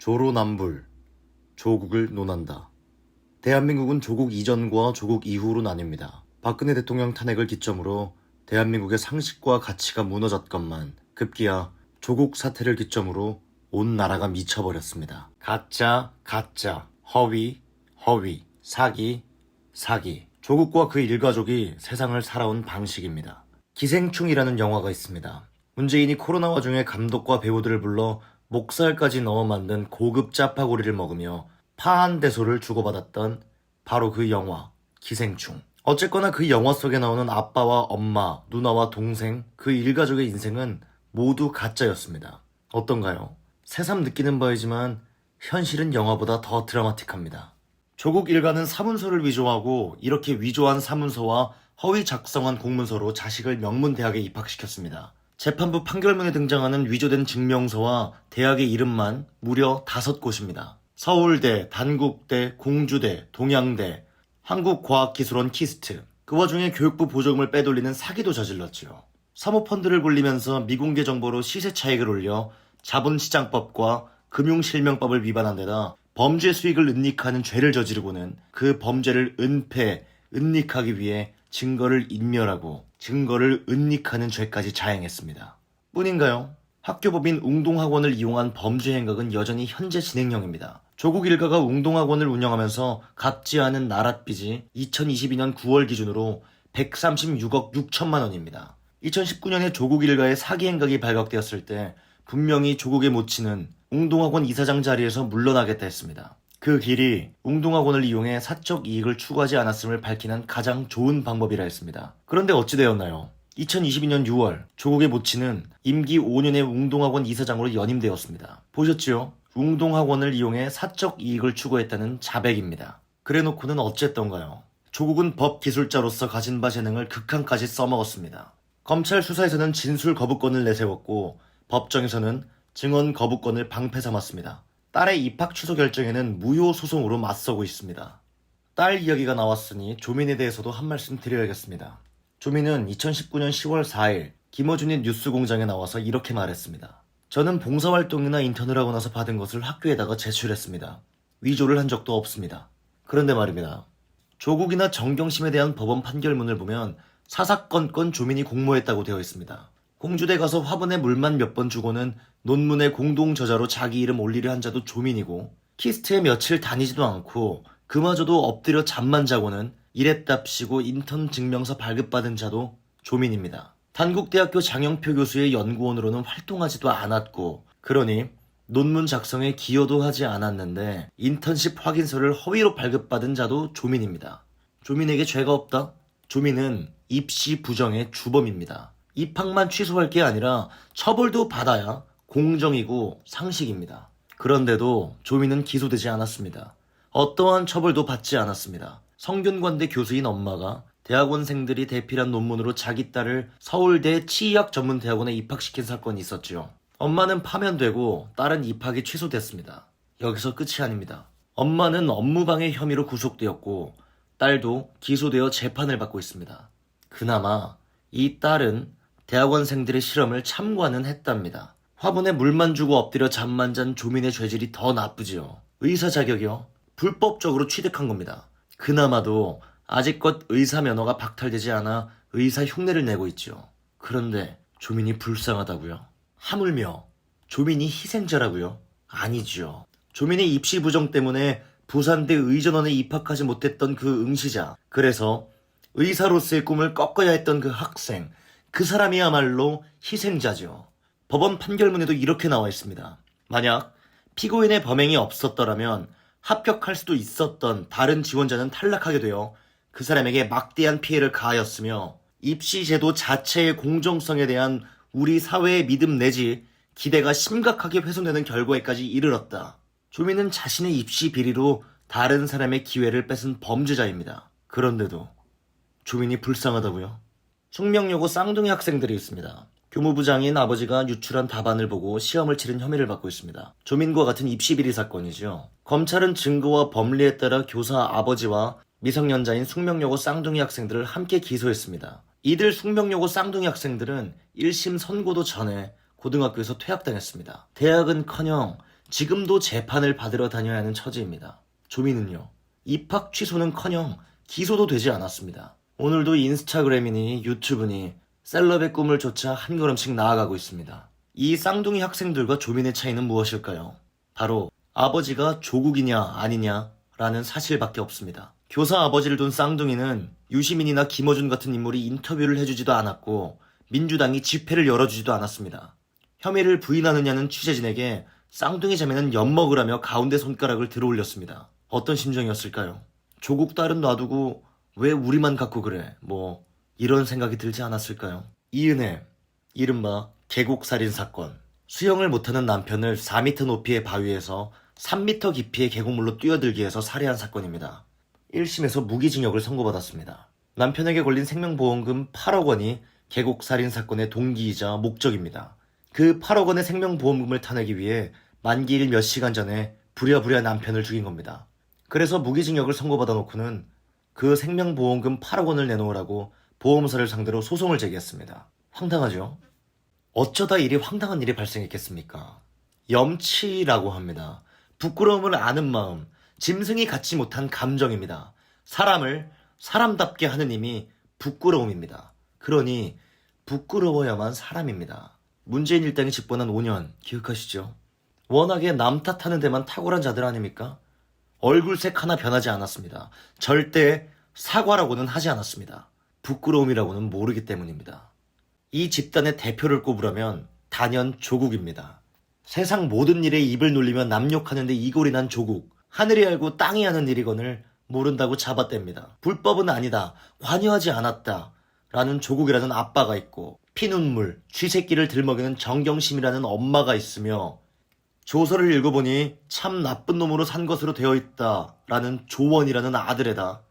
조로남불, 조국을 논한다. 대한민국은 조국 이전과 조국 이후로 나뉩니다. 박근혜 대통령 탄핵을 기점으로 대한민국의 상식과 가치가 무너졌건만 급기야 조국 사태를 기점으로 온 나라가 미쳐버렸습니다. 가짜, 허위, 사기. 조국과 그 일가족이 세상을 살아온 방식입니다. 기생충이라는 영화가 있습니다. 문재인이 코로나 와중에 감독과 배우들을 불러 목살까지 넣어 만든 고급 짜파구리를 먹으며 파한대소를 주고받았던 바로 그 영화 기생충. 어쨌거나 그 영화 속에 나오는 아빠와 엄마, 누나와 동생, 그 일가족의 인생은 모두 가짜였습니다. 어떤가요? 새삼 느끼는 바이지만 현실은 영화보다 더 드라마틱합니다. 조국 일가는 사문서를 위조하고 이렇게 위조한 사문서와 허위 작성한 공문서로 자식을 명문대학에 입학시켰습니다. 재판부 판결문에 등장하는 위조된 증명서와 대학의 이름만 무려 5곳입니다. 서울대, 단국대, 공주대, 동양대, 한국과학기술원 키스트. 그 와중에 교육부 보조금을 빼돌리는 사기도 저질렀지요. 사모펀드를 굴리면서 미공개 정보로 시세 차익을 올려 자본시장법과 금융실명법을 위반한 데다 범죄 수익을 은닉하는 죄를 저지르고는 그 범죄를 은닉하기 위해 증거를 인멸하고 증거를 은닉하는 죄까지 자행했습니다. 뿐인가요? 학교법인 웅동학원을 이용한 범죄 행각은 여전히 현재 진행형입니다. 조국 일가가 웅동학원을 운영하면서 갚지 않은 나랏빚이 2022년 9월 기준으로 136억 6천만 원입니다. 2019년에 조국 일가의 사기 행각이 발각되었을 때 분명히 조국의 모친은 웅동학원 이사장 자리에서 물러나겠다 했습니다. 그 길이 웅동학원을 이용해 사적 이익을 추구하지 않았음을 밝히는 가장 좋은 방법이라 했습니다. 그런데 어찌 되었나요? 2022년 6월 조국의 모친은 임기 5년의 웅동학원 이사장으로 연임되었습니다. 보셨지요? 웅동학원을 이용해 사적 이익을 추구했다는 자백입니다. 그래놓고는 어쨌던가요? 조국은 법기술자로서 가진 바 재능을 극한까지 써먹었습니다. 검찰 수사에서는 진술 거부권을 내세웠고 법정에서는 증언 거부권을 방패 삼았습니다. 딸의 입학 취소 결정에는 무효 소송으로 맞서고 있습니다. 딸 이야기가 나왔으니 조민에 대해서도 한 말씀 드려야겠습니다. 조민은 2019년 10월 4일 김어준의 뉴스공장에 나와서 이렇게 말했습니다. 저는 봉사활동이나 인턴을 하고 나서 받은 것을 학교에다가 제출했습니다. 위조를 한 적도 없습니다. 그런데 말입니다. 조국이나 정경심에 대한 법원 판결문을 보면 사사건건 조민이 공모했다고 되어 있습니다. 공주대 가서 화분에 물만 몇 번 주고는 논문에 공동 저자로 자기 이름 올리려 한 자도 조민이고 키스트에 며칠 다니지도 않고 그마저도 엎드려 잠만 자고는 이랬답시고 인턴 증명서 발급받은 자도 조민입니다. 단국대학교 장영표 교수의 연구원으로는 활동하지도 않았고 그러니 논문 작성에 기여도 하지 않았는데 인턴십 확인서를 허위로 발급받은 자도 조민입니다. 조민에게 죄가 없다? 조민은 입시 부정의 주범입니다. 입학만 취소할 게 아니라 처벌도 받아야 공정이고 상식입니다. 그런데도 조민은 기소되지 않았습니다. 어떠한 처벌도 받지 않았습니다. 성균관대 교수인 엄마가 대학원생들이 대필한 논문으로 자기 딸을 서울대 치의학전문대학원에 입학시킨 사건이 있었지요. 엄마는 파면되고 딸은 입학이 취소됐습니다. 여기서 끝이 아닙니다. 엄마는 업무방해 혐의로 구속되었고 딸도 기소되어 재판을 받고 있습니다. 그나마 이 딸은 대학원생들의 실험을 참관은 했답니다. 화분에 물만 주고 엎드려 잠만 잔 조민의 죄질이 더 나쁘지요. 의사 자격이요? 불법적으로 취득한 겁니다. 그나마도 아직껏 의사 면허가 박탈되지 않아 의사 흉내를 내고 있죠. 그런데 조민이 불쌍하다고요? 하물며 조민이 희생자라고요? 아니죠. 조민이 입시 부정 때문에 부산대 의전원에 입학하지 못했던 그 응시자, 그래서 의사로서의 꿈을 꺾어야 했던 그 학생, 그 사람이야말로 희생자죠. 법원 판결문에도 이렇게 나와 있습니다. 만약 피고인의 범행이 없었더라면 합격할 수도 있었던 다른 지원자는 탈락하게 되어 그 사람에게 막대한 피해를 가하였으며 입시제도 자체의 공정성에 대한 우리 사회의 믿음 내지 기대가 심각하게 훼손되는 결과에까지 이르렀다. 조민은 자신의 입시 비리로 다른 사람의 기회를 뺏은 범죄자입니다. 그런데도 조민이 불쌍하다고요? 숙명여고 쌍둥이 학생들이 있습니다. 교무부장인 아버지가 유출한 답안을 보고 시험을 치른 혐의를 받고 있습니다. 조민과 같은 입시비리 사건이죠. 검찰은 증거와 법리에 따라 교사 아버지와 미성년자인 숙명여고 쌍둥이 학생들을 함께 기소했습니다. 이들 숙명여고 쌍둥이 학생들은 1심 선고도 전에 고등학교에서 퇴학당했습니다. 대학은커녕 지금도 재판을 받으러 다녀야 하는 처지입니다. 조민은요, 입학 취소는커녕 기소도 되지 않았습니다. 오늘도 인스타그램이니 유튜브니 셀럽의 꿈을 쫓아 한 걸음씩 나아가고 있습니다. 이 쌍둥이 학생들과 조민의 차이는 무엇일까요? 바로 아버지가 조국이냐 아니냐라는 사실밖에 없습니다. 교사 아버지를 둔 쌍둥이는 유시민이나 김어준 같은 인물이 인터뷰를 해주지도 않았고 민주당이 집회를 열어주지도 않았습니다. 혐의를 부인하느냐는 취재진에게 쌍둥이 자매는 엿먹으라며 가운데 손가락을 들어올렸습니다. 어떤 심정이었을까요? 조국 딸은 놔두고 왜 우리만 갖고 그래? 이런 생각이 들지 않았을까요? 이은혜, 이른바 계곡살인 사건. 수영을 못하는 남편을 4m 높이의 바위에서 3m 깊이의 계곡물로 뛰어들게 해서 살해한 사건입니다. 1심에서 무기징역을 선고받았습니다. 남편에게 걸린 생명보험금 8억 원이 계곡살인 사건의 동기이자 목적입니다. 그 8억 원의 생명보험금을 타내기 위해 만기일 몇 시간 전에 부랴부랴 남편을 죽인 겁니다. 그래서 무기징역을 선고받아 놓고는 그 생명보험금 8억 원을 내놓으라고 보험사를 상대로 소송을 제기했습니다. 황당하죠? 어쩌다 이리 황당한 일이 발생했겠습니까? 염치라고 합니다. 부끄러움을 아는 마음, 짐승이 갖지 못한 감정입니다. 사람을 사람답게 하는 힘이 부끄러움입니다. 그러니 부끄러워야만 사람입니다. 문재인 일당이 집권한 5년 기억하시죠? 워낙에 남 탓하는 데만 탁월한 자들 아닙니까? 얼굴색 하나 변하지 않았습니다. 절대 사과라고는 하지 않았습니다. 부끄러움이라고는 모르기 때문입니다. 이 집단의 대표를 꼽으라면 단연 조국입니다. 세상 모든 일에 입을 놀리며 남욕하는데 이골이 난 조국. 하늘이 알고 땅이 아는 일이건을 모른다고 잡아댑니다. 불법은 아니다. 관여하지 않았다. 라는 조국이라는 아빠가 있고 피눈물, 쥐새끼를 들먹이는 정경심이라는 엄마가 있으며 조서를 읽어보니 참 나쁜 놈으로 산 것으로 되어 있다. 라는 조원이라는 아들에다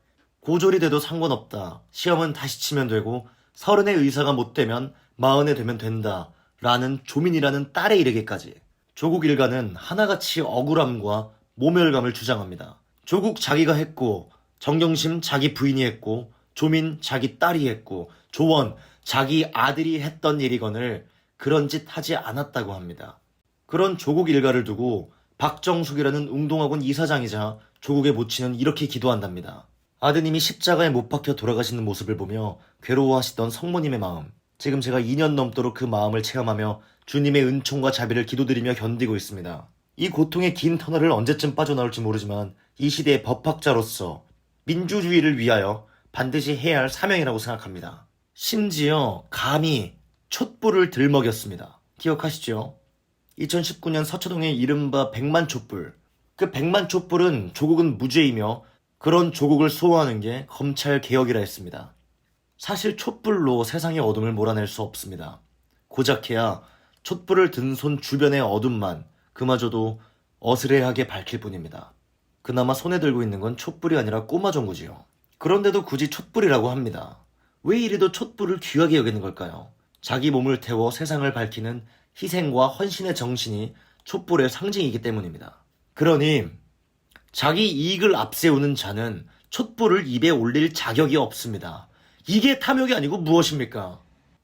고졸이 돼도 상관없다. 시험은 다시 치면 되고 30의 의사가 못 되면 40에 되면 된다. 라는 조민이라는 딸에 이르기까지 조국 일가는 하나같이 억울함과 모멸감을 주장합니다. 조국 자기가 했고 정경심 자기 부인이 했고 조민 자기 딸이 했고 조원 자기 아들이 했던 일이건을 그런 짓 하지 않았다고 합니다. 그런 조국 일가를 두고 박정숙이라는 웅동학원 이사장이자 조국의 모친은 이렇게 기도한답니다. 아드님이 십자가에 못 박혀 돌아가시는 모습을 보며 괴로워하시던 성모님의 마음, 지금 제가 2년 넘도록 그 마음을 체험하며 주님의 은총과 자비를 기도드리며 견디고 있습니다. 이 고통의 긴 터널을 언제쯤 빠져나올지 모르지만 이 시대의 법학자로서 민주주의를 위하여 반드시 해야 할 사명이라고 생각합니다. 심지어 감히 촛불을 들먹였습니다. 기억하시죠? 2019년 서초동의 이른바 100만 촛불. 그 100만 촛불은 조국은 무죄이며 그런 조국을 수호하는 게 검찰 개혁이라 했습니다. 사실 촛불로 세상의 어둠을 몰아낼 수 없습니다. 고작해야 촛불을 든 손 주변의 어둠만 그마저도 어스레하게 밝힐 뿐입니다. 그나마 손에 들고 있는 건 촛불이 아니라 꼬마정구지요. 그런데도 굳이 촛불이라고 합니다. 왜 이리도 촛불을 귀하게 여기는 걸까요? 자기 몸을 태워 세상을 밝히는 희생과 헌신의 정신이 촛불의 상징이기 때문입니다. 그러니 자기 이익을 앞세우는 자는 촛불을 입에 올릴 자격이 없습니다. 이게 탐욕이 아니고 무엇입니까?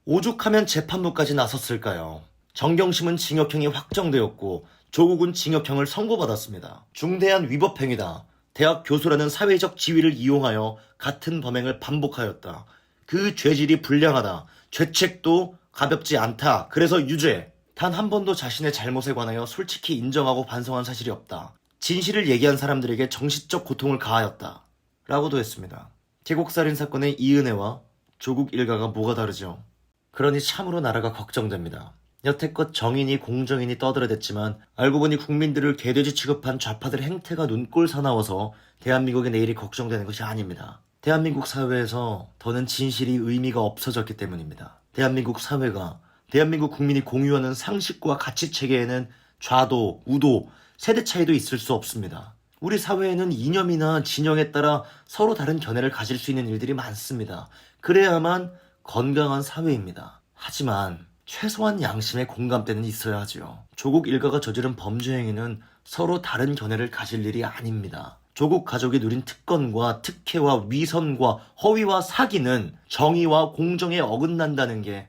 오죽하면 재판부까지 나섰을까요? 정경심은 징역형이 확정되었고 조국은 징역형을 선고받았습니다. 중대한 위법행위다. 대학 교수라는 사회적 지위를 이용하여 같은 범행을 반복하였다. 그 죄질이 불량하다. 죄책도 가볍지 않다. 그래서 유죄. 단 한 번도 자신의 잘못에 관하여 솔직히 인정하고 반성한 사실이 없다. 진실을 얘기한 사람들에게 정신적 고통을 가하였다. 라고도 했습니다. 계곡살인 사건의 이은혜와 조국 일가가 뭐가 다르죠? 그러니 참으로 나라가 걱정됩니다. 여태껏 정의니 공정이니 떠들어댔지만 알고 보니 국민들을 개돼지 취급한 좌파들 행태가 눈꼴 사나워서 대한민국의 내일이 걱정되는 것이 아닙니다. 대한민국 사회에서 더는 진실이 의미가 없어졌기 때문입니다. 대한민국 사회가 대한민국 국민이 공유하는 상식과 가치 체계에는 좌도, 우도, 세대 차이도 있을 수 없습니다. 우리 사회에는 이념이나 진영에 따라 서로 다른 견해를 가질 수 있는 일들이 많습니다. 그래야만 건강한 사회입니다. 하지만 최소한 양심의 공감대는 있어야 하죠. 조국 일가가 저지른 범죄 행위는 서로 다른 견해를 가질 일이 아닙니다. 조국 가족이 누린 특권과 특혜와 위선과 허위와 사기는 정의와 공정에 어긋난다는 게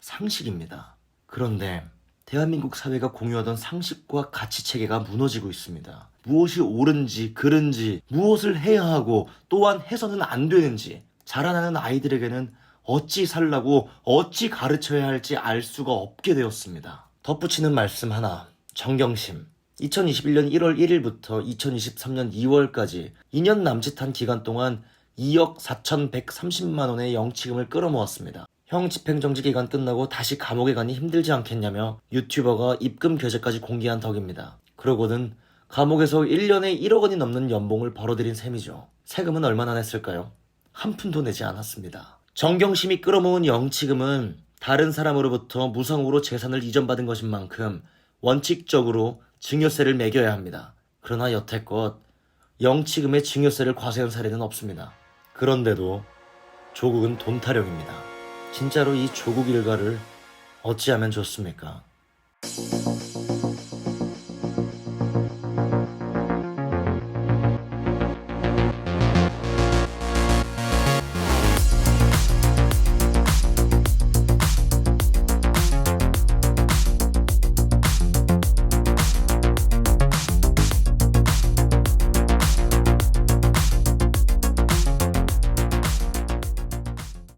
상식입니다. 그런데 대한민국 사회가 공유하던 상식과 가치 체계가 무너지고 있습니다. 무엇이 옳은지 그른지, 무엇을 해야 하고 또한 해서는 안 되는지, 자라나는 아이들에게는 어찌 살라고 어찌 가르쳐야 할지 알 수가 없게 되었습니다. 덧붙이는 말씀 하나, 정경심. 2021년 1월 1일부터 2023년 2월까지 2년 남짓한 기간 동안 2억 4,130만 원의 영치금을 끌어모았습니다. 형 집행정지 기간 끝나고 다시 감옥에 가니 힘들지 않겠냐며 유튜버가 입금 계좌까지 공개한 덕입니다. 그러고는 감옥에서 1년에 1억 원이 넘는 연봉을 벌어들인 셈이죠. 세금은 얼마나 냈을까요? 한 푼도 내지 않았습니다. 정경심이 끌어모은 영치금은 다른 사람으로부터 무상으로 재산을 이전받은 것인 만큼 원칙적으로 증여세를 매겨야 합니다. 그러나 여태껏 영치금의 증여세를 과세한 사례는 없습니다. 그런데도 조국은 돈 타령입니다. 진짜로 이 조국 일가를 어찌하면 좋습니까?